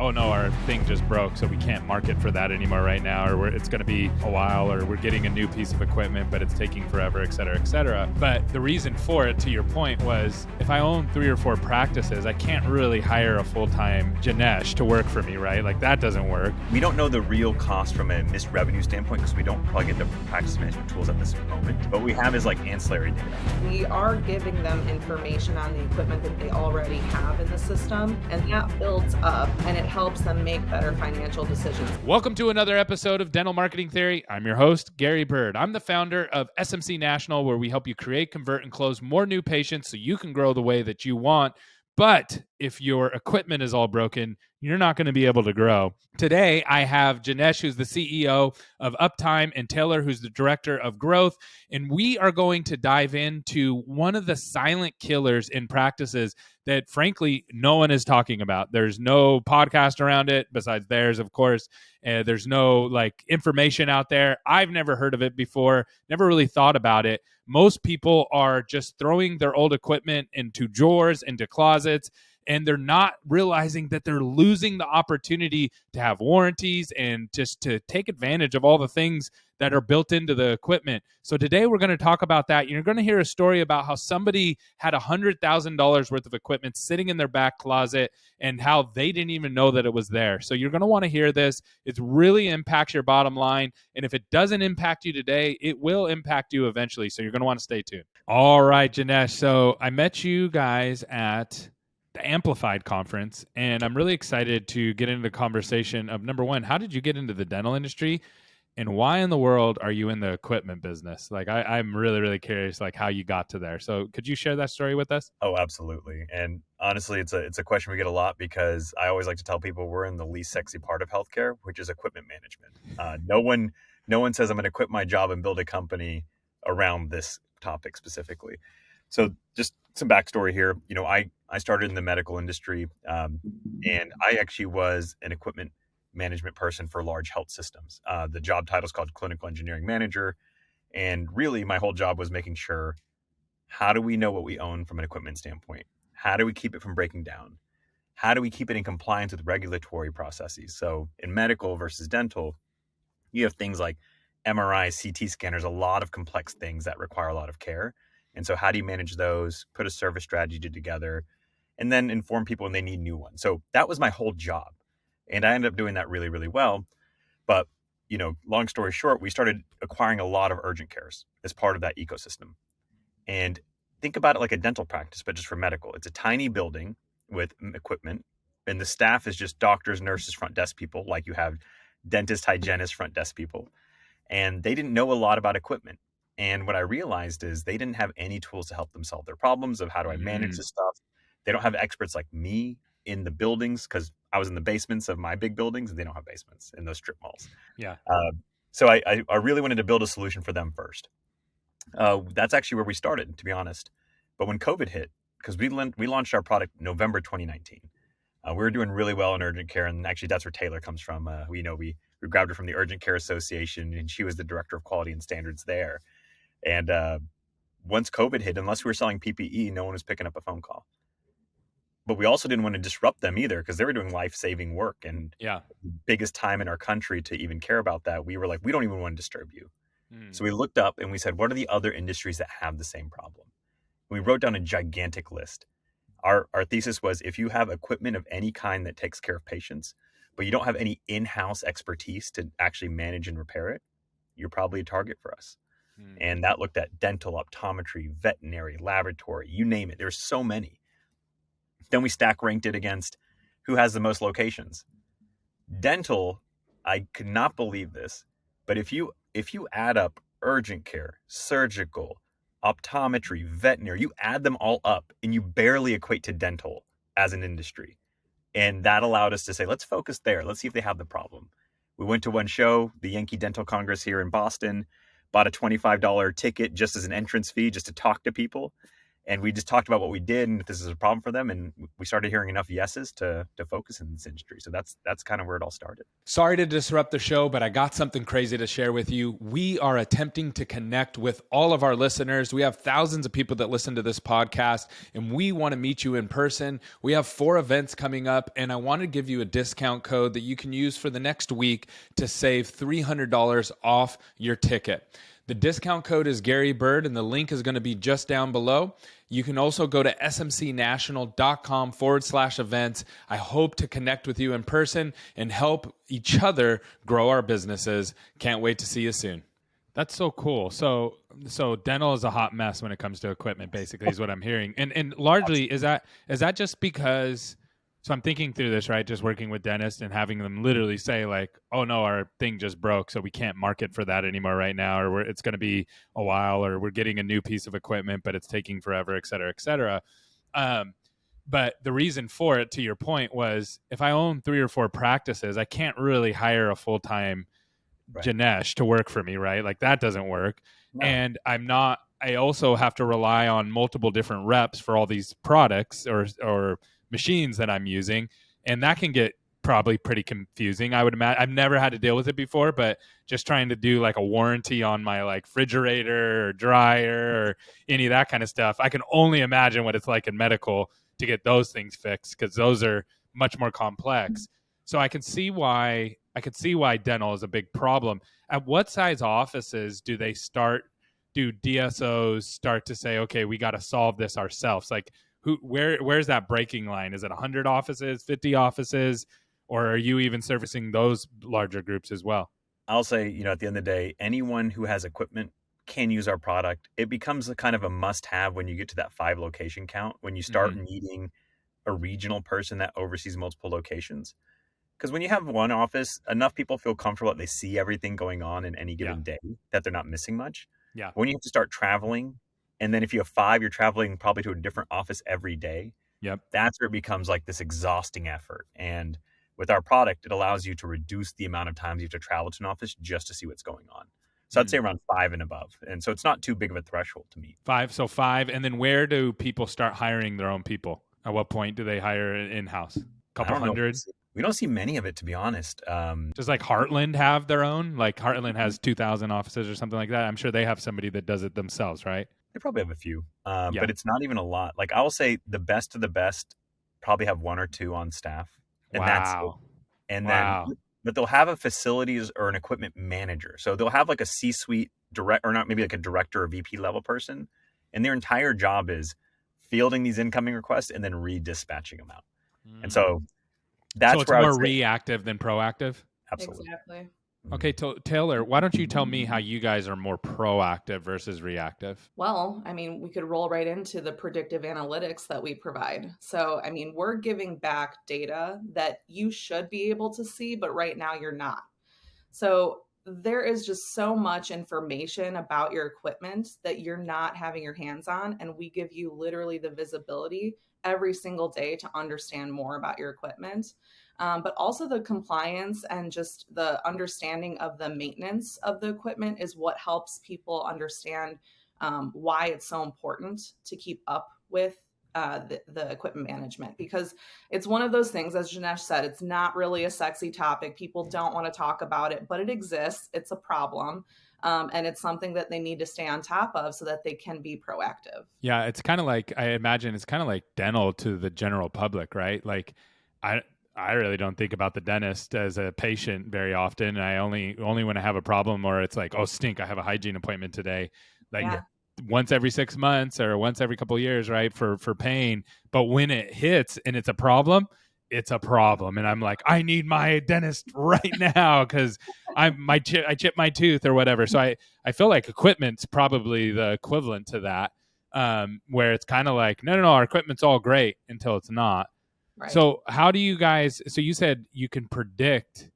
oh no, our thing just broke, so we can't market for that anymore right now, or it's going to be a while, or we're getting a new piece of equipment, but it's taking forever, et cetera, et cetera. But the reason for it, to your point, was if I own 3 or 4 practices, I can't really hire a full-time Jinesh to work for me, right? Like that doesn't work. We don't know the real cost from a missed revenue standpoint because we don't plug into practice management tools at this moment. What we have is like ancillary data. We are giving them information on the equipment that they already have in the system, and that builds up and it helps them make better financial decisions. Welcome to another episode of Dental Marketing Theory. I'm your host, Gary Bird. I'm the founder of SMC National, where we help you create, convert, and close more new patients so you can grow the way that you want. But if your equipment is all broken, you're not going to be able to grow. Today, I have Jinesh, who's the CEO of Uptime, and Taylor, who's the Director of Growth. And we are going to dive into one of the silent killers in practices that, frankly, no one is talking about. There's no podcast around it besides theirs, of course. There's no information out there. I've never heard of it before, never really thought about it. Most people are just throwing their old equipment into drawers, into closets, and they're not realizing that they're losing the opportunity to have warranties and just to take advantage of all the things that are built into the equipment. So today we're going to talk about that. You're going to hear a story about how somebody had $100,000 worth of equipment sitting in their back closet and how they didn't even know that it was there. So you're going to want to hear this. It really impacts your bottom line. And if it doesn't impact you today, it will impact you eventually. So you're going to want to stay tuned. All right, Jinesh. So I met you guys at the Amplified conference, and I'm really excited to get into the conversation of, number one, how did you get into the dental industry? And why in the world are you in the equipment business? I'm really, really curious, how you got to there. So could you share that story with us? Oh, absolutely. And honestly, it's a question we get a lot because I always like to tell people we're in the least sexy part of healthcare, which is equipment management. No one says I'm going to quit my job and build a company around this topic specifically. So just some backstory here. I started in the medical industry, and I actually was an equipment management person for large health systems. The job title is called Clinical Engineering Manager. And really my whole job was making sure, how do we know what we own from an equipment standpoint? How do we keep it from breaking down? How do we keep it in compliance with regulatory processes? So in medical versus dental, you have things like MRI, CT scanners, a lot of complex things that require a lot of care. And so how do you manage those, put a service strategy together, and then inform people when they need new ones? So that was my whole job. And I ended up doing that really, really well. But, long story short, we started acquiring a lot of urgent cares as part of that ecosystem. And think about it like a dental practice, but just for medical. It's a tiny building with equipment, and the staff is just doctors, nurses, front desk people, like you have dentists, hygienists, front desk people. And they didn't know a lot about equipment. And what I realized is they didn't have any tools to help them solve their problems of how do I manage this stuff. They don't have experts like me in the buildings, because I was in the basements of my big buildings and they don't have basements in those strip malls. Yeah. So I really wanted to build a solution for them first. That's actually where we started, to be honest. But when COVID hit, because we launched our product November 2019, we were doing really well in urgent care. And actually that's where Taylor comes from. We grabbed her from the Urgent Care Association, and she was the director of quality and standards there. And once COVID hit, unless we were selling PPE, no one was picking up a phone call. But we also didn't want to disrupt them either, because they were doing life-saving work, and the biggest time in our country to even care about that. We were like, we don't even want to disturb you. So we looked up and we said, what are the other industries that have the same problem? And we wrote down a gigantic list. Our thesis was, if you have equipment of any kind that takes care of patients, but you don't have any in-house expertise to actually manage and repair it, you're probably a target for us. And that looked at dental, optometry, veterinary, laboratory, you name it. There's so many. Then we stack ranked it against who has the most locations. Dental, I could not believe this, but if you add up urgent care, surgical, optometry, veterinary, you add them all up and you barely equate to dental as an industry. And that allowed us to say, let's focus there. Let's see if they have the problem. We went to one show, the Yankee Dental Congress here in Boston, bought a $25 ticket just as an entrance fee, just to talk to people. And we just talked about what we did and if this is a problem for them. And we started hearing enough yeses to focus in this industry. So that's kind of where it all started. Sorry to disrupt the show, but I got something crazy to share with you. We are attempting to connect with all of our listeners. We have thousands of people that listen to this podcast, and we want to meet you in person. We have 4 events coming up, and I want to give you a discount code that you can use for the next week to save $300 off your ticket. The discount code is Gary Bird, and the link is going to be just down below. You can also go to smcnational.com/events. I hope to connect with you in person and help each other grow our businesses. Can't wait to see you soon. That's so cool. So dental is a hot mess when it comes to equipment, basically, is what I'm hearing. And largely, is that just because... So I'm thinking through this, right? Just working with dentists and having them literally say like, oh no, our thing just broke, so we can't market for that anymore right now, or it's going to be a while, or we're getting a new piece of equipment, but it's taking forever, et cetera, et cetera. But the reason for it, to your point, was if I own 3 or 4 practices, I can't really hire a full-time Jinesh to work for me, right? Like that doesn't work. No. And I also have to rely on multiple different reps for all these products or machines that I'm using, and that can get probably pretty confusing. I would imagine. I've never had to deal with it before, but just trying to do like a warranty on my like refrigerator or dryer or any of that kind of stuff, I can only imagine what it's like in medical to get those things fixed, because those are much more complex. So I can see why dental is a big problem. At what size offices do DSOs start to say, okay, we got to solve this ourselves? Like, where's that breaking line? Is it 100 offices, 50 offices, or are you even servicing those larger groups as well? I'll say, at the end of the day, anyone who has equipment can use our product. It becomes a kind of a must-have when you get to that 5 location count, when you start needing a regional person that oversees multiple locations. Because when you have one office, enough people feel comfortable that they see everything going on in any given day, that they're not missing much. Yeah. When you have to start traveling, and then if you have 5, you're traveling probably to a different office every day. Yep. That's where it becomes like this exhausting effort. And with our product, it allows you to reduce the amount of times you have to travel to an office just to see what's going on. So I'd say around 5 and above. And so it's not too big of a threshold to meet. 5. So 5. And then where do people start hiring their own people? At what point do they hire in-house? A couple hundred? We don't see many of it, to be honest. Does like Heartland have their own? Like Heartland has 2,000 offices or something like that. I'm sure they have somebody that does it themselves, right? They probably have a few, but it's not even a lot. Like I will say the best of the best probably have 1 or 2 on staff. And that's it. And then, but they'll have a facilities or an equipment manager. So they'll have like a C-suite or not, maybe like a director or VP level person. And their entire job is fielding these incoming requests and then redispatching them out. And so that's it's more reactive than proactive? Absolutely. Exactly. Okay, Taylor, why don't you tell me how you guys are more proactive versus reactive? Well, we could roll right into the predictive analytics that we provide. So, we're giving back data that you should be able to see, but right now you're not. So there is just so much information about your equipment that you're not having your hands on, and we give you literally the visibility every single day to understand more about your equipment. But also the compliance and just the understanding of the maintenance of the equipment is what helps people understand why it's so important to keep up with the equipment management, because it's one of those things, as Jinesh said, it's not really a sexy topic. People don't want to talk about it, but it exists. It's a problem. And it's something that they need to stay on top of so that they can be proactive. Yeah, it's kind of like, I imagine it's kind of like dental to the general public, right? Like I really don't think about the dentist as a patient very often. I only when I have a problem or it's like, oh, stink, I have a hygiene appointment today. Like once every 6 months or once every couple of years, right, for pain. But when it hits and it's a problem. And I'm like, I need my dentist right now because I chipped my tooth or whatever. So I feel like equipment's probably the equivalent to that, where it's kind of like, no, our equipment's all great until it's not. Right. So how do you guys, so you said you can predict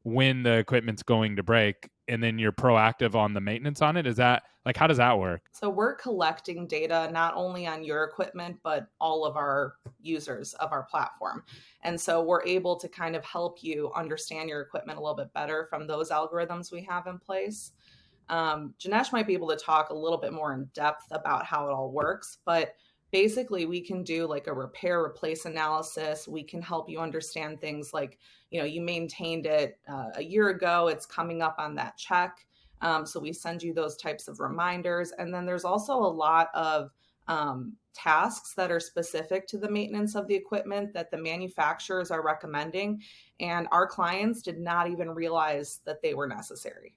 when the equipment's going to break and then you're proactive on the maintenance on it? Is that like, how does that work? So we're collecting data not only on your equipment, but all of our users of our platform. And so we're able to kind of help you understand your equipment a little bit better from those algorithms we have in place. Jinesh might be able to talk a little bit more in depth about how it all works, but basically we can do like a repair replace analysis. We can help you understand things like, you maintained it a year ago, it's coming up on that check. So we send you those types of reminders. And then there's also a lot of tasks that are specific to the maintenance of the equipment that the manufacturers are recommending. And our clients did not even realize that they were necessary.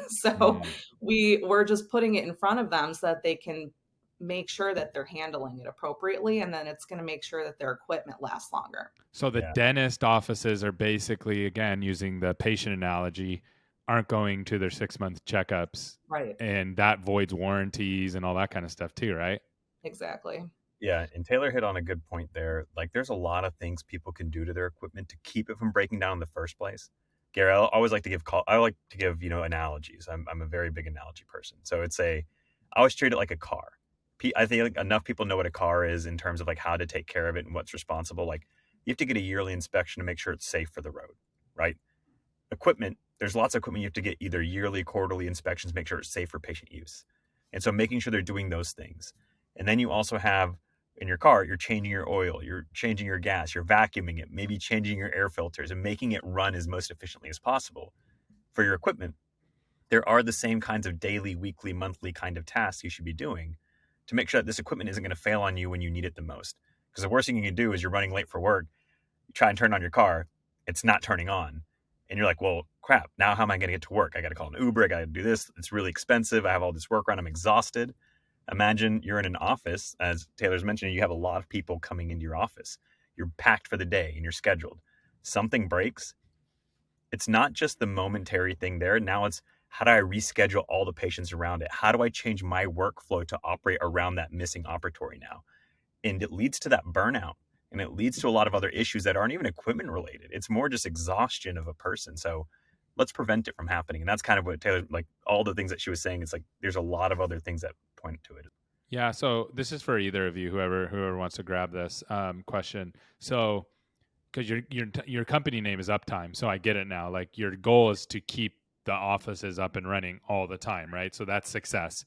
So we're just putting it in front of them so that they can make sure that they're handling it appropriately. And then it's going to make sure that their equipment lasts longer. So the dentist offices are basically, again, using the patient analogy, aren't going to their 6-month checkups. Right. And that voids warranties and all that kind of stuff too, right? Exactly. Yeah, and Taylor hit on a good point there. Like, there's a lot of things people can do to their equipment to keep it from breaking down in the first place. Gary, I always like to give analogies. I'm a very big analogy person. So I always treat it like a car. I think like enough people know what a car is in terms of like how to take care of it and what's responsible. Like, you have to get a yearly inspection to make sure it's safe for the road, right? Equipment, there's lots of equipment you have to get either yearly, quarterly inspections, make sure it's safe for patient use. And so making sure they're doing those things. And then you also have in your car, you're changing your oil, you're changing your gas, you're vacuuming it, maybe changing your air filters and making it run as most efficiently as possible. For your equipment, there are the same kinds of daily, weekly, monthly kind of tasks you should be doing to make sure that this equipment isn't going to fail on you when you need it the most. Because the worst thing you can do is you're running late for work, you try and turn on your car, it's not turning on. And you're like, well, crap, now how am I going to get to work? I got to call an Uber, I got to do this. It's really expensive. I have all this work around, I'm exhausted. Imagine you're in an office, as Taylor's mentioning, you have a lot of people coming into your office. You're packed for the day and you're scheduled. Something breaks. It's not just the momentary thing there. Now it's how do I reschedule all the patients around it? How do I change my workflow to operate around that missing operatory now? And it leads to that burnout. And it leads to a lot of other issues that aren't even equipment related. It's more just exhaustion of a person. So let's prevent it from happening. And that's kind of what Taylor, like all the things that she was saying, it's like there's a lot of other things that point to it. Yeah. So this is for either of you, whoever wants to grab this question. So because your company name is Uptime, so I get it now. Like your goal is to keep the offices up and running all the time, right? So that's success.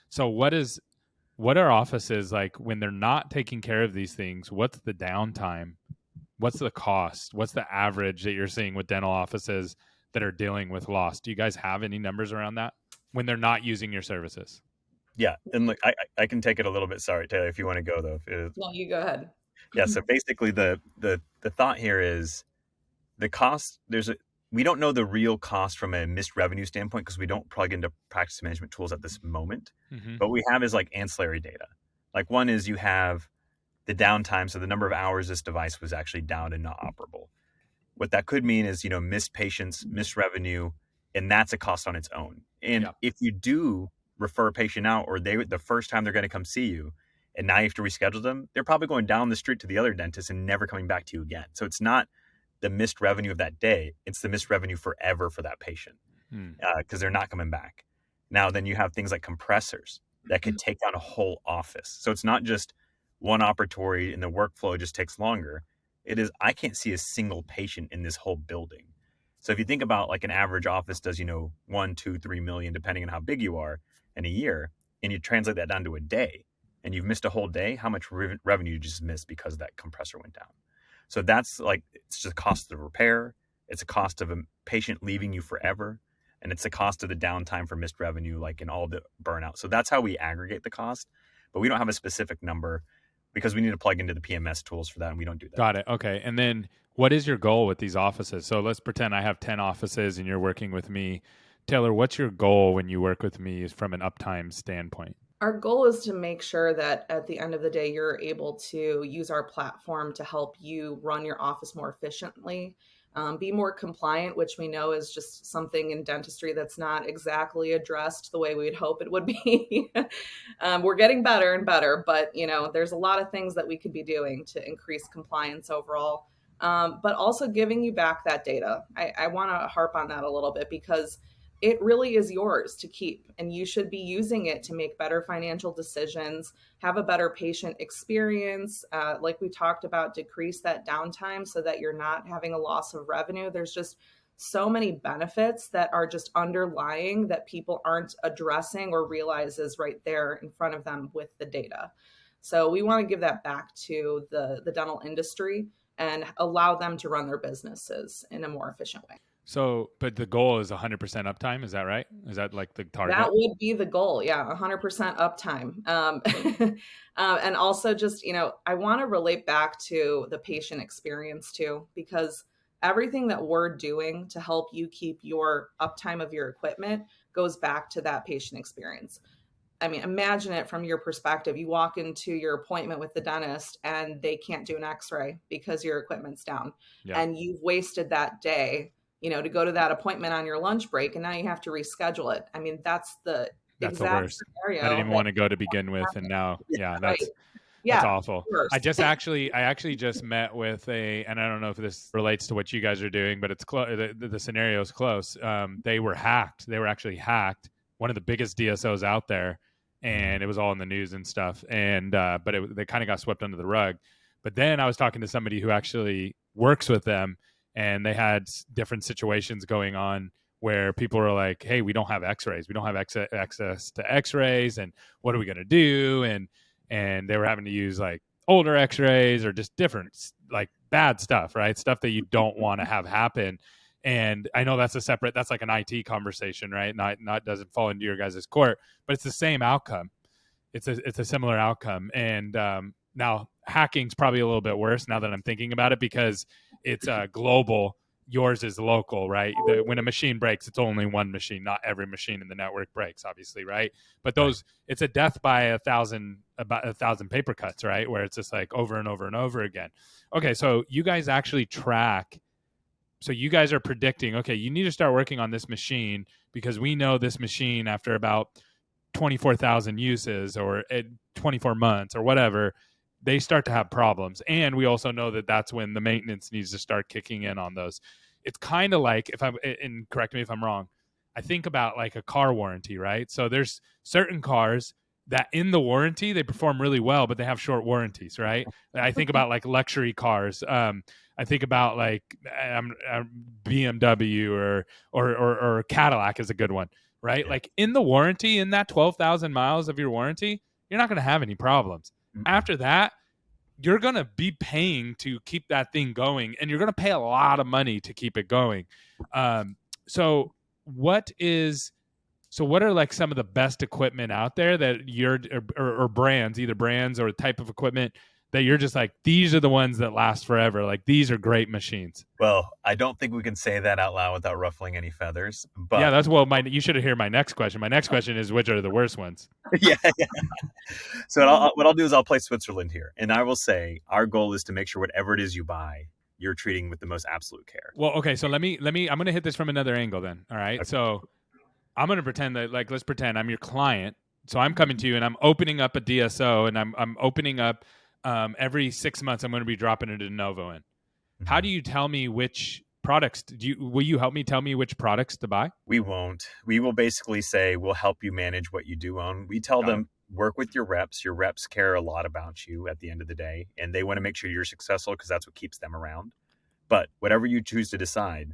So what are offices like when they're not taking care of these things? What's the downtime? What's the cost? What's the average that you're seeing with dental offices that are dealing with loss? Do you guys have any numbers around that when they're not using your services? Yeah. And look, I can take it a little bit. Sorry, Taylor, if you want to go though. No, you go ahead. Yeah. So basically the thought here is the cost, we don't know the real cost from a missed revenue standpoint because we don't plug into practice management tools at this moment. Mm-hmm. But we have is like ancillary data. Like one is you have the downtime. So the number of hours this device was actually down and not operable. What that could mean is, missed patients, missed revenue, and that's a cost on its own. And if you do refer a patient out or the first time they're going to come see you and now you have to reschedule them, they're probably going down the street to the other dentist and never coming back to you again. So it's not the missed revenue of that day, it's the missed revenue forever for that patient because they're not coming back. Now, then you have things like compressors that could take down a whole office. So it's not just one operatory and the workflow just takes longer. It is, I can't see a single patient in this whole building. So if you think about like an average office does, 1, 2, 3 million, depending on how big you are in a year, and you translate that down to a day and you've missed a whole day, how much revenue you just missed because that compressor went down. So that's like, it's just a cost of repair. It's a cost of a patient leaving you forever. And it's the cost of the downtime for missed revenue, like in all the burnout. So that's how we aggregate the cost, but we don't have a specific number because we need to plug into the PMS tools for that. And we don't do that. Got it. Okay. And then what is your goal with these offices? So let's pretend I have 10 offices and you're working with me. Taylor, what's your goal when you work with me from an uptime standpoint? Our goal is to make sure that at the end of the day, you're able to use our platform to help you run your office more efficiently, be more compliant, which we know is just something in dentistry that's not exactly addressed the way we'd hope it would be. We're getting better and better, but there's a lot of things that we could be doing to increase compliance overall, but also giving you back that data. I want to harp on that a little bit because it really is yours to keep, and you should be using it to make better financial decisions, have a better patient experience. Like we talked about, decrease that downtime so that you're not having a loss of revenue. There's just so many benefits that are just underlying that people aren't addressing or realize is right there in front of them with the data. So we want to give that back to the dental industry and allow them to run their businesses in a more efficient way. So, but the goal is 100% uptime. Is that right? Is that like the target? That would be the goal. Yeah. 100% uptime. And also just, I want to relate back to the patient experience too, because everything that we're doing to help you keep your uptime of your equipment goes back to that patient experience. I mean, imagine it from your perspective. You walk into your appointment with the dentist and they can't do an x-ray because your equipment's down. Yeah. And you've wasted that day, to go to that appointment on your lunch break, and now you have to reschedule it. I mean, that's the exact worst. scenario. I didn't even want to go to begin with, and now, that's Right. that's awful. Worst. I actually just met with and I don't know if this relates to what you guys are doing, but it's the scenario is close. They were hacked. They were actually hacked. One of the biggest DSOs out there, and it was all in the news and stuff. And but they kind of got swept under the rug. But then I was talking to somebody who actually works with them, and they had different situations going on where people were like, hey, we don't have x-rays. We don't have access to x-rays. And what are we going to do? And they were having to use like older x-rays or just different, like bad stuff, right? Stuff that you don't want to have happen. And I know that's like an IT conversation, right? Not doesn't fall into your guys' court, but it's the same outcome. It's a similar outcome. And now hacking's probably a little bit worse now that I'm thinking about it, because it's global. Yours is local, right? When a machine breaks, it's only one machine. Not every machine in the network breaks, obviously, right? But it's a death by about 1,000 paper cuts, right? Where it's just like over and over and over again. Okay, so you guys actually track. So you guys are predicting, okay, you need to start working on this machine because we know this machine after about 24,000 uses or 24 months or whatever, they start to have problems. And we also know that that's when the maintenance needs to start kicking in on those. It's kind of like, and correct me if I'm wrong, I think about like a car warranty, right? So there's certain cars that in the warranty, they perform really well, but they have short warranties, right? I think about like luxury cars. I think about like BMW or Cadillac is a good one, right? Yeah. Like in the warranty, in that 12,000 miles of your warranty, you're not going to have any problems. Mm-hmm. After that, you're going to be paying to keep that thing going, and you're going to pay a lot of money to keep it going. So what are like some of the best equipment out there that you're or brands, either brands or type of equipment that you're just like, these are the ones that last forever? Like, these are great machines. Well, I don't think we can say that out loud without ruffling any feathers. But yeah, you should hear my next question. My next question is, which are the worst ones? yeah. So what I'll do is I'll play Switzerland here, and I will say our goal is to make sure whatever it is you buy, you're treating with the most absolute care. Well, okay, so let me. I'm going to hit this from another angle then. All right, okay. So I'm going to pretend that, like, let's pretend I'm your client. So I'm coming to you and I'm opening up a DSO, and I'm opening up every 6 months. I'm going to be dropping a de novo in. Mm-hmm. How do you tell me which products? Will you help me tell me which products to buy? We won't. We will basically say we'll help you manage what you do own. We tell them work with your reps. Your reps care a lot about you at the end of the day, and they want to make sure you're successful because that's what keeps them around. But whatever you choose to decide,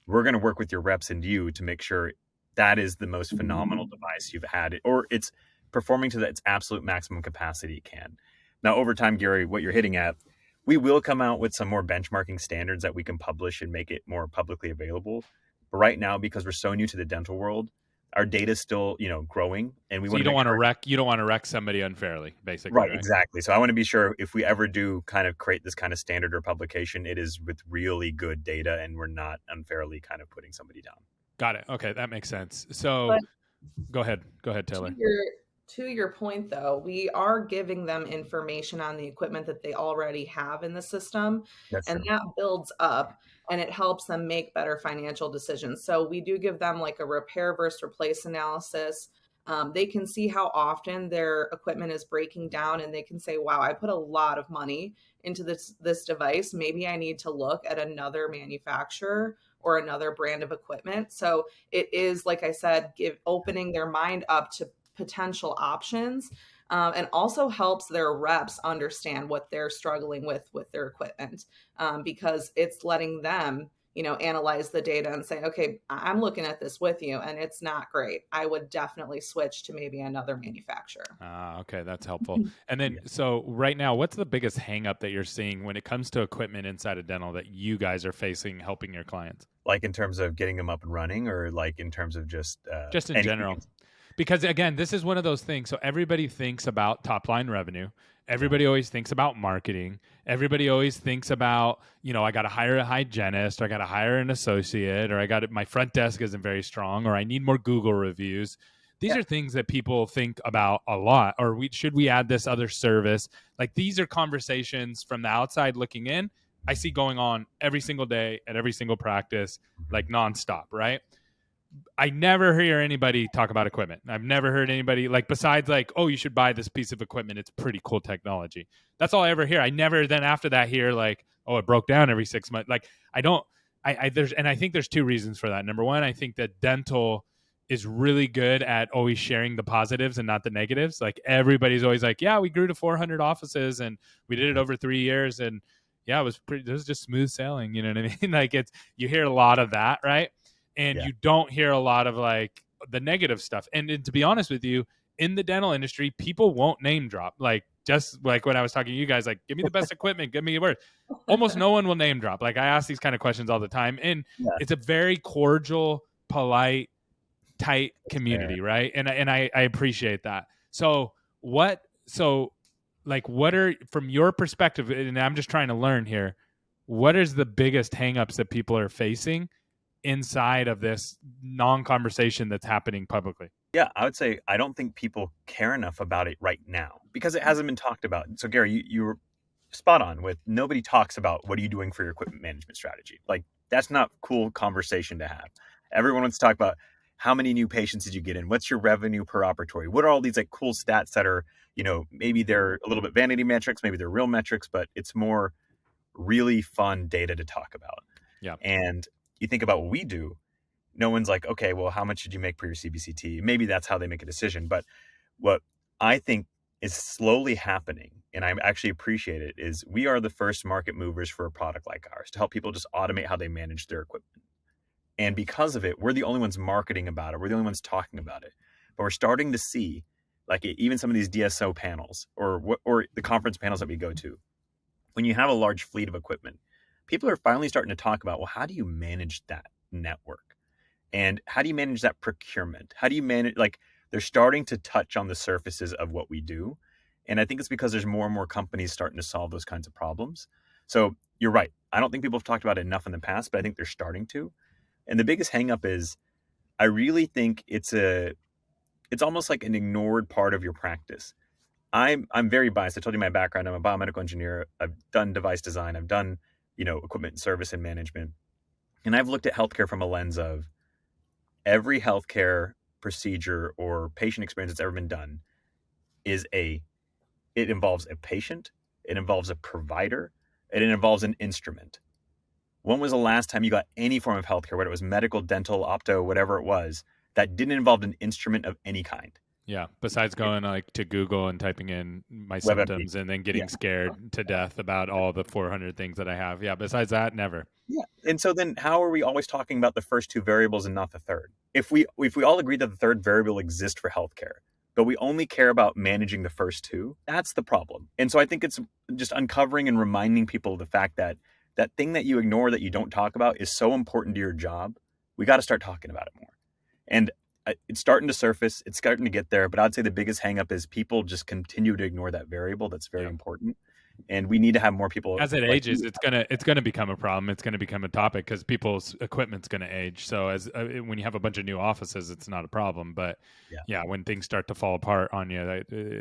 we're going to work with your reps and you to make sure that is the most phenomenal device you've had, or it's performing to its absolute maximum capacity it can. Now, over time, Gary, what you're hitting at, we will come out with some more benchmarking standards that we can publish and make it more publicly available. But right now, because we're so new to the dental world, our data is still, growing, and we want to. You don't want to wreck somebody unfairly, basically. Right, exactly. So I want to be sure if we ever do kind of create this kind of standard or publication, it is with really good data, and we're not unfairly kind of putting somebody down. Got it. Okay, that makes sense. So, go ahead, Taylor. To your point, though, we are giving them information on the equipment that they already have in the system. That's true. That builds up and it helps them make better financial decisions. So we do give them like a repair versus replace analysis. They can see how often their equipment is breaking down, and they can say, wow, I put a lot of money into this device. Maybe I need to look at another manufacturer or another brand of equipment. So it is, like I said, opening their mind up to potential options, and also helps their reps understand what they're struggling with their equipment, because it's letting them analyze the data and say, okay, I'm looking at this with you and it's not great. I would definitely switch to maybe another manufacturer. Okay, that's helpful. And then, so right now, what's the biggest hang up that you're seeing when it comes to equipment inside of dental that you guys are facing helping your clients? Like in terms of getting them up and running, or like in terms of just in general? Because again, this is one of those things. So everybody thinks about top line revenue. Everybody always thinks about marketing. Everybody always thinks about, I got to hire a hygienist, or I got to hire an associate, or my front desk isn't very strong, or I need more Google reviews. These are things that people think about a lot. Or should we add this other service? Like, these are conversations from the outside looking in, I see going on every single day at every single practice, like nonstop, right? I never hear anybody talk about equipment. I've never heard anybody besides oh, you should buy this piece of equipment. It's pretty cool technology. That's all I ever hear. I never then after that hear oh, it broke down every 6 months. I think there's two reasons for that. Number one, I think that dental is really good at always sharing the positives and not the negatives. Like, everybody's always like, yeah, we grew to 400 offices and we did it over 3 years. And yeah, it was just smooth sailing. You know what I mean? You hear a lot of that, right? And you don't hear a lot of the negative stuff. And to be honest with you, in the dental industry, people won't name drop. Just like when I was talking to you guys, give me the best equipment, give me a word. Almost no one will name drop. I ask these kind of questions all the time. And it's a very cordial, polite, tight community, right? And I appreciate that. So what are, from your perspective, and I'm just trying to learn here, what is the biggest hangups that people are facing inside of this non-conversation that's happening publicly? Yeah, I would say I don't think people care enough about it right now because it hasn't been talked about. So Gary, you were spot on with nobody talks about what are you doing for your equipment management strategy. That's not cool conversation to have. Everyone wants to talk about how many new patients did you get in? What's your revenue per operatory? What are all these cool stats that are, maybe they're a little bit vanity metrics, maybe they're real metrics, but it's more really fun data to talk about. Yeah. And you think about what we do, no one's like, okay, well, how much did you make per your CBCT? Maybe that's how they make a decision. But what I think is slowly happening, and I actually appreciate it, is we are the first market movers for a product like ours to help people just automate how they manage their equipment. And because of it, we're the only ones marketing about it. We're the only ones talking about it. But we're starting to see, even some of these DSO panels or the conference panels that we go to, when you have a large fleet of equipment, people are finally starting to talk about, well, how do you manage that network? And how do you manage that procurement? How do you manage, they're starting to touch on the surfaces of what we do. And I think it's because there's more and more companies starting to solve those kinds of problems. So you're right. I don't think people have talked about it enough in the past, but I think they're starting to. And the biggest hang up is, I really think it's almost like an ignored part of your practice. I'm very biased. I told you my background. I'm a biomedical engineer. I've done device design. I've done, equipment and service and management. And I've looked at healthcare from a lens of every healthcare procedure or patient experience that's ever been done it involves a patient, it involves a provider, and it involves an instrument. When was the last time you got any form of healthcare, whether it was medical, dental, opto, whatever it was, that didn't involve an instrument of any kind? Yeah, besides going to Google and typing in my symptoms and then getting scared to death about all the 400 things that I have. Yeah, besides that, never. Yeah. And so then how are we always talking about the first two variables and not the third? If we all agree that the third variable exists for healthcare, but we only care about managing the first two, that's the problem. And so I think it's just uncovering and reminding people of the fact that that thing that you ignore, that you don't talk about, is so important to your job. We got to start talking about it more. And it's starting to surface. It's starting to get there. But I'd say the biggest hang up is people just continue to ignore that variable that's very important. And we need to have more people. As it ages, it's gonna become a problem. It's gonna become a topic because people's equipment's gonna age. So when you have a bunch of new offices, it's not a problem. But when things start to fall apart on you,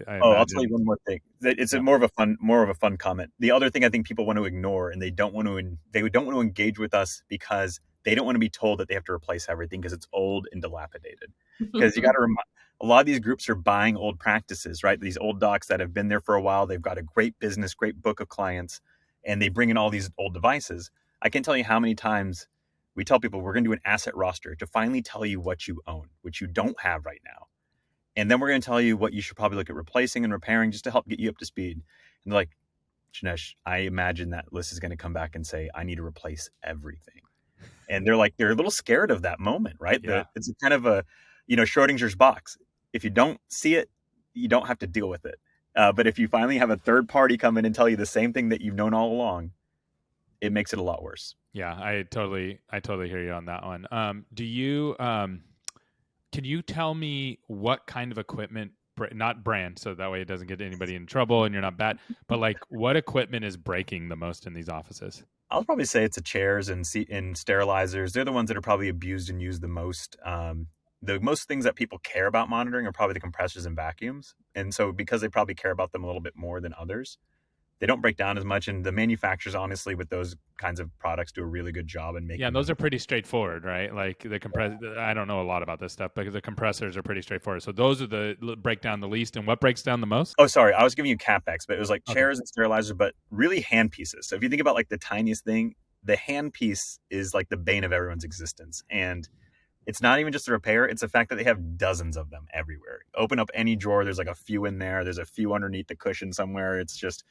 I'll tell you one more thing. It's more of a fun comment. The other thing I think people want to ignore, and they don't want to engage with us because they don't want to be told that they have to replace everything because it's old and dilapidated. Because you got to remind. A lot of these groups are buying old practices, right? These old docs that have been there for a while. They've got a great business, great book of clients, and they bring in all these old devices. I can't tell you how many times we tell people we're going to do an asset roster to finally tell you what you own, which you don't have right now. And then we're going to tell you what you should probably look at replacing and repairing just to help get you up to speed. And they're like, Jinesh, I imagine that list is going to come back and say, I need to replace everything. And they're a little scared of that moment, right? Yeah. It's a kind of a, Schrodinger's box. If you don't see it, you don't have to deal with it. But if you finally have a third party come in and tell you the same thing that you've known all along, it makes it a lot worse. Yeah, I totally hear you on that one. Can you tell me what kind of equipment, not brand, so that way it doesn't get anybody in trouble and you're not bad, but like what equipment is breaking the most in these offices? I'll probably say it's the chairs and sterilizers. They're the ones that are probably abused and used the most. The most things that people care about monitoring are probably the compressors and vacuums. And so because they probably care about them a little bit more than others, they don't break down as much. And the manufacturers, honestly, with those kinds of products do a really good job in making Yeah, and those are pretty straightforward, right? Like the I don't know a lot about this stuff, but the compressors are pretty straightforward. So those are the break down the least. And what breaks down the most? Oh, sorry. I was giving you CapEx, but it was like Okay. chairs and sterilizers, but really hand pieces. So if you think about like the tiniest thing, the hand piece is like the bane of everyone's existence. And it's not even just a repair. It's the fact that they have dozens of them everywhere. Open up any drawer. There's like a few in there. There's a few underneath the cushion somewhere. It's just,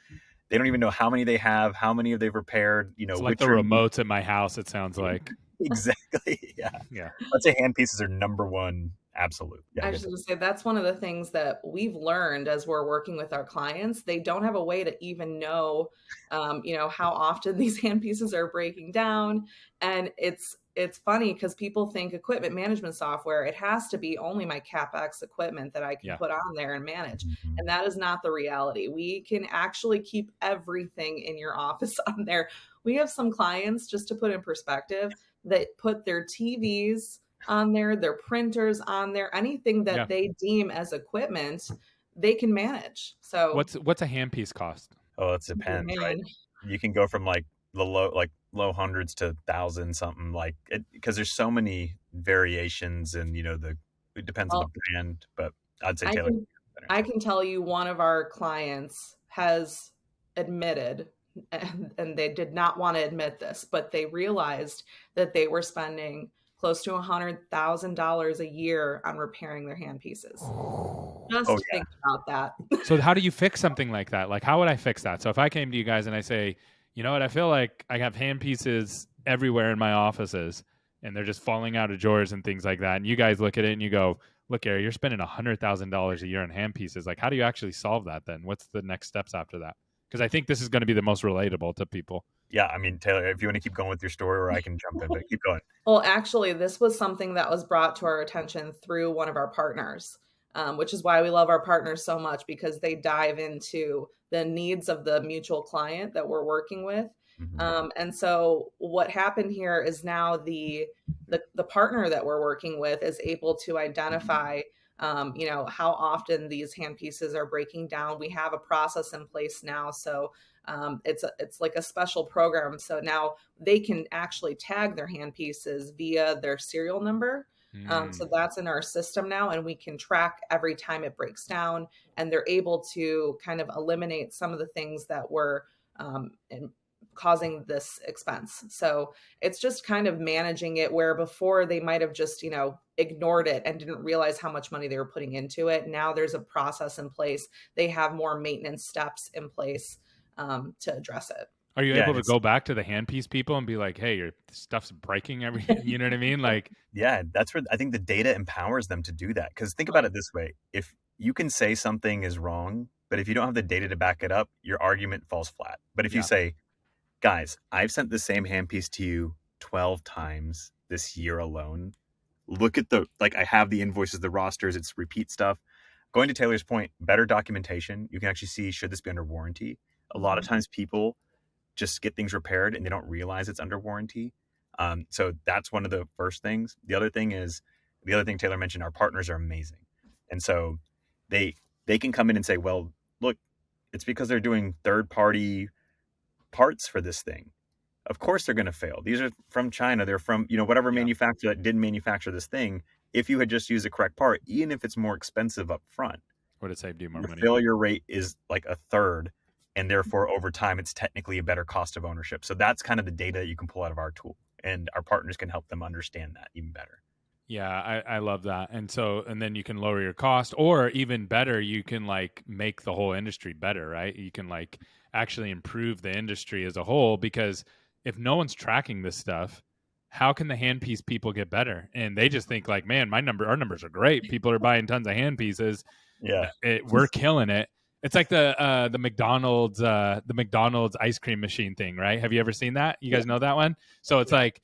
they don't even know how many they have, how many have they repaired, It's like the remotes at my house, it sounds like. Exactly. Yeah. Yeah. I'd say hand pieces are number one. Absolute. Yeah, I was just going to say that's one of the things that we've learned as we're working with our clients. They don't have a way to even know, how often these hand pieces are breaking down. And it's funny because people think equipment management software, it has to be only my CapEx equipment that I can put on there and manage. Mm-hmm. And that is not the reality. We can actually keep everything in your office on there. We have some clients, just to put in perspective, that put their TVs on there, their printers on there, anything that they deem as equipment, they can manage. So what's a handpiece cost? Oh, it depends, right? You can go from like the low hundreds to thousands something, like it, because there's so many variations, and it depends on the brand. But I'd say Taylor. I can tell you one of our clients has admitted, and they did not want to admit this, but they realized that they were spending close to $100,000 a year on repairing their hand pieces. Just think about that. So how do you fix something like that? Like, how would I fix that? So if I came to you guys and I say, you know what, I feel like I have hand pieces everywhere in my offices and they're just falling out of drawers and things like that. And you guys look at it and you go, look, Gary, you're spending $100,000 a year on hand pieces. Like, how do you actually solve that then? What's the next steps after that? Because I think this is going to be the most relatable to people. Yeah, I mean, Taylor, if you want to keep going with your story, or I can jump in, but keep going. Well, actually, this was something that was brought to our attention through one of our partners, which is why we love our partners so much, because they dive into the needs of the mutual client that we're working with. Mm-hmm. And so what happened here is now the partner that we're working with is able to identify how often these hand pieces are breaking down. We have a process in place now. So it's like a special program. So now they can actually tag their hand pieces via their serial number. So that's in our system now, and we can track every time it breaks down, and they're able to kind of eliminate some of the things that were causing this expense. So it's just kind of managing it, where before they might have just, ignored it and didn't realize how much money they were putting into it. Now there's a process in place. They have more maintenance steps in place to address it. Are you able to go back to the handpiece people and be like, hey, your stuff's breaking everything? You know what I mean? Like, yeah, that's where I think the data empowers them to do that. Because think about it this way. If you can say something is wrong, but if you don't have the data to back it up, your argument falls flat. But if you say, guys, I've sent the same handpiece to you 12 times this year alone. Look at I have the invoices, the rosters, it's repeat stuff. Going to Taylor's point, better documentation. You can actually see, should this be under warranty? A lot of times people just get things repaired and they don't realize it's under warranty. So that's one of the first things. The other thing Taylor mentioned, our partners are amazing. And so they can come in and say, well, look, it's because they're doing third-party parts for this thing. Of course they're going to fail. These are from China. They're from, whatever manufacturer that didn't manufacture this thing. If you had just used the correct part, even if it's more expensive up front, would it saved you more money? Failure rate is like a third. And therefore, over time, it's technically a better cost of ownership. So that's kind of the data that you can pull out of our tool. And our partners can help them understand that even better. Yeah, I love that. And then you can lower your cost, or even better, you can make the whole industry better, right? You can actually improve the industry as a whole, because if no one's tracking this stuff, how can the handpiece people get better? And they just think like, man, our numbers are great. People are buying tons of handpieces. Yeah. We're killing it. It's like the McDonald's ice cream machine thing, right? Have you ever seen that? You guys know that one? So it's like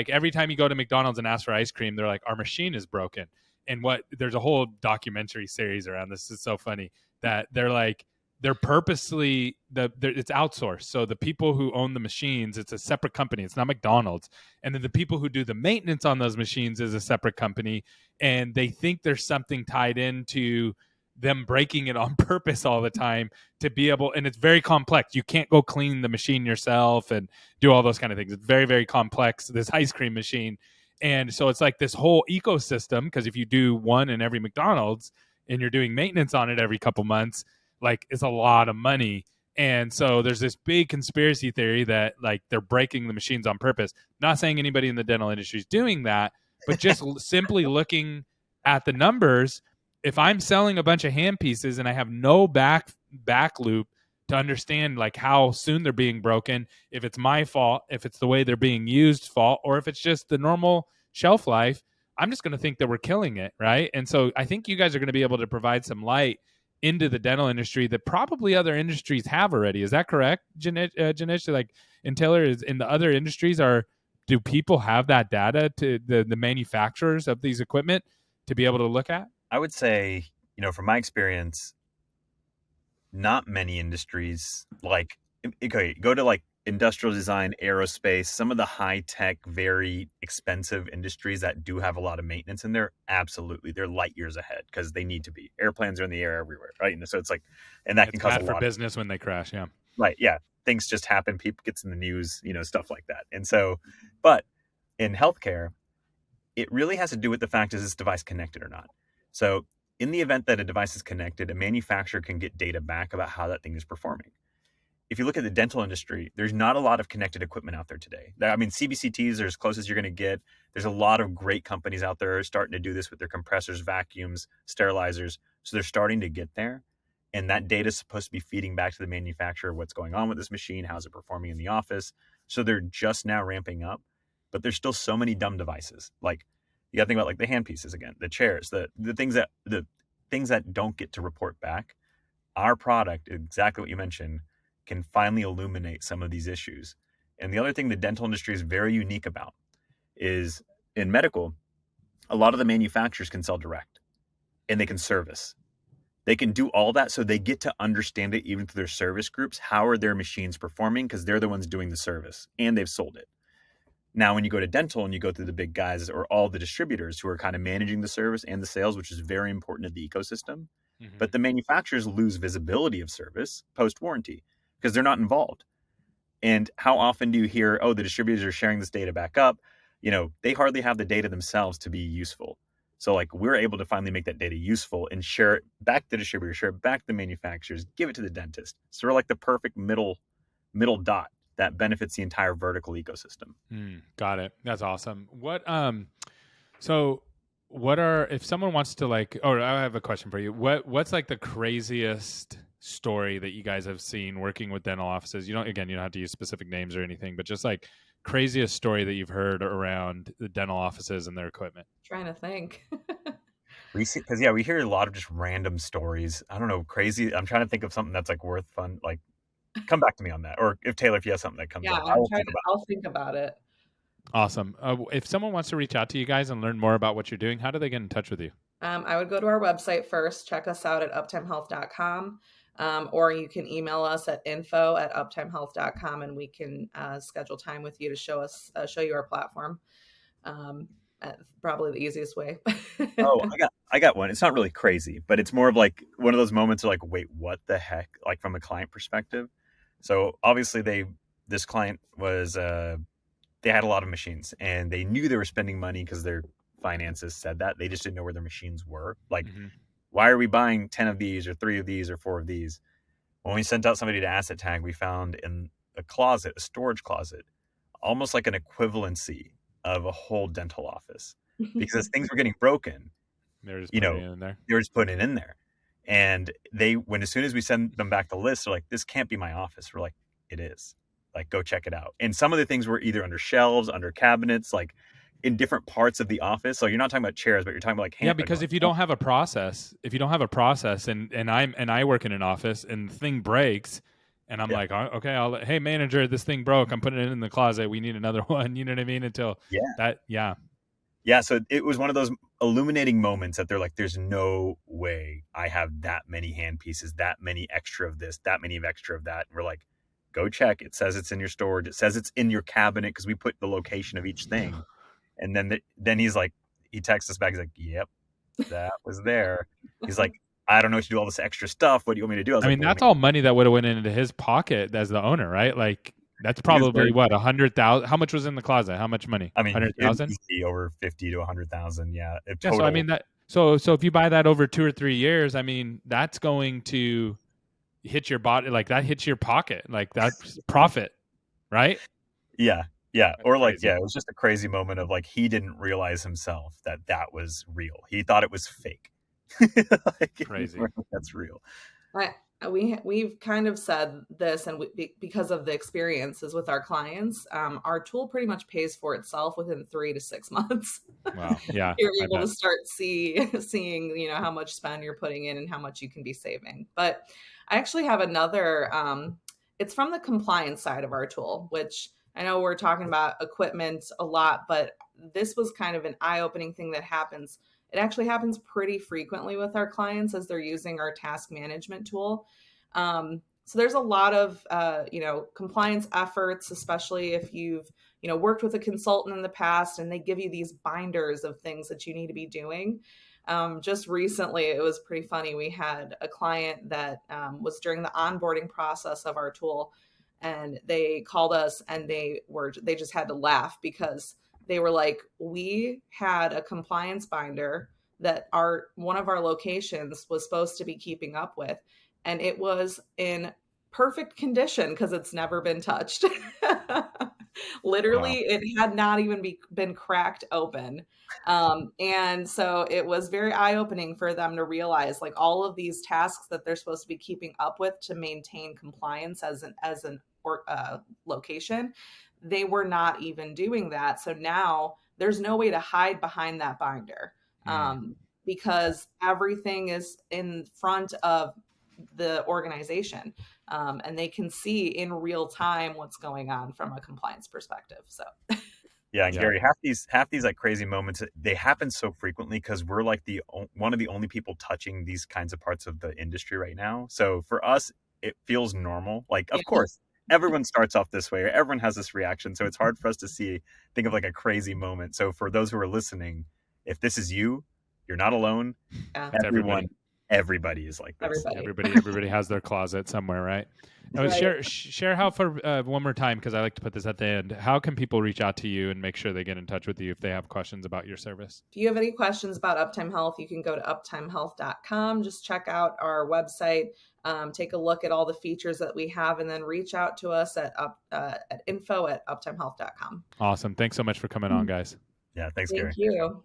every time you go to McDonald's and ask for ice cream, they're like, our machine is broken. And there's a whole documentary series around this. It's so funny that they're purposely it's outsourced. So the people who own the machines, it's a separate company. It's not McDonald's. And then the people who do the maintenance on those machines is a separate company. And they think there's something tied into them breaking it on purpose all the time to be able, and it's very complex. You can't go clean the machine yourself and do all those kind of things. It's very, very complex, this ice cream machine. And so it's like this whole ecosystem, because if you do one in every McDonald's and you're doing maintenance on it every couple months, like it's a lot of money. And so there's this big conspiracy theory that like they're breaking the machines on purpose. Not saying anybody in the dental industry is doing that, but just simply looking at the numbers. If I'm selling a bunch of hand pieces and I have no back loop to understand like how soon they're being broken, if it's my fault, if it's the way they're being used fault, or if it's just the normal shelf life, I'm just going to think that we're killing it, right? And so I think you guys are going to be able to provide some light into the dental industry that probably other industries have already. Is that correct, Jinesh? Like in Taylor, is in the other industries, do people have that data to the manufacturers of these equipment to be able to look at? I would say, from my experience, not many industries like, okay, go to like industrial design, aerospace, some of the high tech, very expensive industries that do have a lot of maintenance in there. Absolutely. They're light years ahead because they need to be. Airplanes are in the air everywhere, right? And so it's like, and that can cause bad a for lot business when they crash. Yeah. Right. Yeah. Things just happen. People gets in the news, stuff like that. And so, but in healthcare, it really has to do with the fact, is this device connected or not? So in the event that a device is connected, a manufacturer can get data back about how that thing is performing. If you look at the dental industry, there's not a lot of connected equipment out there today. I mean, CBCTs are as close as you're going to get. There's a lot of great companies out there starting to do this with their compressors, vacuums, sterilizers. So they're starting to get there. And that data is supposed to be feeding back to the manufacturer what's going on with this machine, how's it performing in the office. So they're just now ramping up, but there's still so many dumb devices. Like you got to think about like the hand pieces again, the chairs, the things that don't get to report back. Our product, exactly what you mentioned, can finally illuminate some of these issues. And the other thing the dental industry is very unique about is in medical, a lot of the manufacturers can sell direct and they can service. They can do all that, so they get to understand it even through their service groups. How are their machines performing? Because they're the ones doing the service and they've sold it. Now, when you go to dental and you go through the big guys or all the distributors who are kind of managing the service and the sales, which is very important to the ecosystem, but the manufacturers lose visibility of service post-warranty because they're not involved. And how often do you hear, oh, the distributors are sharing this data back up? They hardly have the data themselves to be useful. So like we're able to finally make that data useful and share it back to the distributor, share it back to the manufacturers, give it to the dentist. So we're like the perfect middle dot that benefits the entire vertical ecosystem. Got it. That's awesome. If someone wants to I have a question for you. What's like the craziest story that you guys have seen working with dental offices? You don't have to use specific names or anything, but just like craziest story that you've heard around the dental offices and their equipment. Trying to think. We hear a lot of just random stories. I don't know, crazy. I'm trying to think of something that's like worth fun. Like, come back to me on that. Or if Taylor, if you have something that comes up, I'll think about it. Awesome. If someone wants to reach out to you guys and learn more about what you're doing, how do they get in touch with you? I would go to our website first, check us out at uptimehealth.com. Or you can email us at info@uptimehealth.com and we can schedule time with you to show you our platform. Probably the easiest way. Oh, I got one. It's not really crazy, but it's more of like one of those moments of like, wait, what the heck? Like from a client perspective. So obviously this client was, they had a lot of machines and they knew they were spending money because their finances said that. They just didn't know where their machines were. Like, why are we buying 10 of these or 3 of these or 4 of these? When we sent out somebody to asset tag, we found in a storage closet, almost like an equivalency of a whole dental office because as things were getting broken, they're just putting it in there. They were just putting it in there. And as soon as we send them back the list, they're like, this can't be my office. We're like, it is. like go check it out. And some of the things were either under shelves, under cabinets, like in different parts of the office. So you're not talking about chairs, but you're talking about like Yeah, because if you don't have a process, and I work in an office and the thing breaks, and I'm Yeah. like, "Oh, okay, hey manager, this thing broke. I'm putting it in the closet. We need another one. You know what I mean? Until Yeah. that, yeah. Yeah. So it was one of those illuminating moments that they're like, there's no way I have that many hand pieces, that many extra of this, that many of extra of that. And we're like, go check. It says it's in your storage. It says it's in your cabinet because we put the location of each thing. And then he's like, he texts us back. He's like, yep, that was there. He's like, I don't know what to do all this extra stuff. What do you want me to do? I was I like, mean, well, that's all money that would have went into his pocket as the owner, right? Like that's he was probably very, what 100,000. How much was in the closet? How much money? I mean, it'd 100,000. be over 50 to 100,000. Yeah. Yeah. So I mean that. So if you buy that over 2 or 3 years, I mean that's going to hit your body, like that hits your pocket, like that's profit, right? Yeah. Yeah. That's Or like, crazy. yeah, it was just a crazy moment of like, he didn't realize himself that that was real. He thought it was fake. Like, Crazy. That's real. We've kind of said this, and because of the experiences with our clients, our tool pretty much pays for itself within 3 to 6 months. Wow. Yeah. You're I able bet. to start seeing, how much spend you're putting in and how much you can be saving. But I actually have another, it's from the compliance side of our tool, which I know we're talking about equipment a lot, but this was kind of an eye-opening thing that happens. It actually happens pretty frequently with our clients as they're using our task management tool. So there's a lot of, compliance efforts, especially if you've, worked with a consultant in the past and they give you these binders of things that you need to be doing. Just recently, it was pretty funny. We had a client that was during the onboarding process of our tool, and they called us and they just had to laugh because they were like, we had a compliance binder that one of our locations was supposed to be keeping up with, and it was in perfect condition because it's never been touched. Literally, Wow. it had not even been cracked open. And so it was very eye-opening for them to realize like all of these tasks that they're supposed to be keeping up with to maintain compliance as an location, they were not even doing that. So now there's no way to hide behind that binder, because everything is in front of the organization, and they can see in real time what's going on from a compliance perspective. So Yeah, and Yeah. Gary, half these like crazy moments, they happen so frequently because we're like one of the only people touching these kinds of parts of the industry right now. So for us, it feels normal. Like, of yeah, course, everyone starts off this way, or everyone has this reaction. So it's hard for us to think of like a crazy moment. So for those who are listening, if this is you, you're not alone. yeah, It's everybody. Everybody is like this. everybody. Has their closet somewhere, right? Now, Right. share how for one more time, because I like to put this at the end. How can people reach out to you and make sure they get in touch with you if they have questions about your service? If you have any questions about Uptime Health, you can go to uptimehealth.com. Just check out our website, take a look at all the features that we have, and then reach out to us at info@uptimehealth.com. Awesome. Thanks so much for coming on, guys. Yeah, thanks, Thank Gary. you.